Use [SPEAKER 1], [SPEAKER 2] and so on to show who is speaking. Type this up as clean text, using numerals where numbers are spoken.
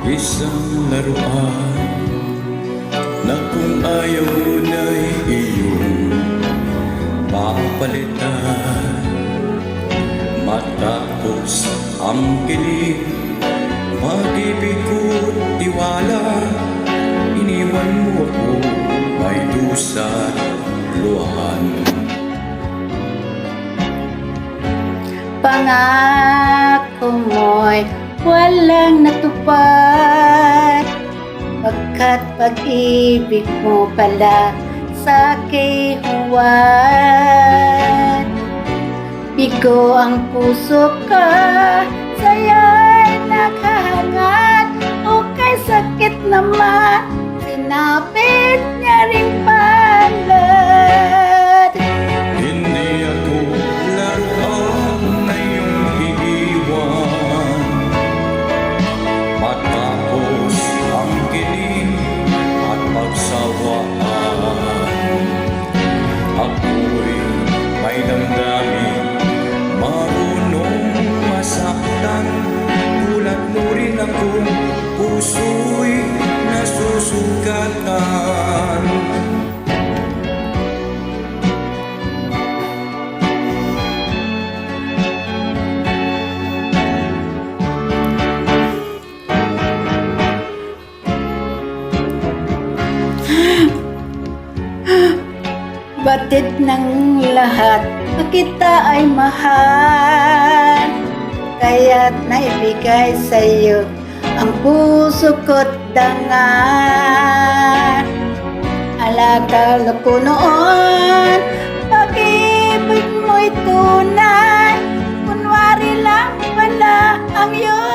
[SPEAKER 1] Isang laruan na kung ayaw mo na'y iyong papalitan. Matapos ang kilig, pag-ibig ko't tiwala, iniwan mo ako may dusa't luhan.
[SPEAKER 2] Pangako mo'y walang natupad, pagkat pag-ibig mo pala sa'kin huwad. Bigo ang puso ko, sa'yo'y naghahangad, o kay sakit naman, sinapit niya ring palad.
[SPEAKER 1] Hindi ako laruan na iyong iiwan. Matapos ang kilig at pagsawaan, ako'y may damdamin, marunong masaktan. Tulad mo rin akong puso'y nasusugatan.
[SPEAKER 2] Batid ng lahat na kita ay mahal, kaya't naibigay sa'yo ang puso ko't dangal. Alakala ko noon, pag-ibig mo'y tunay, kunwari lang pala ang iyong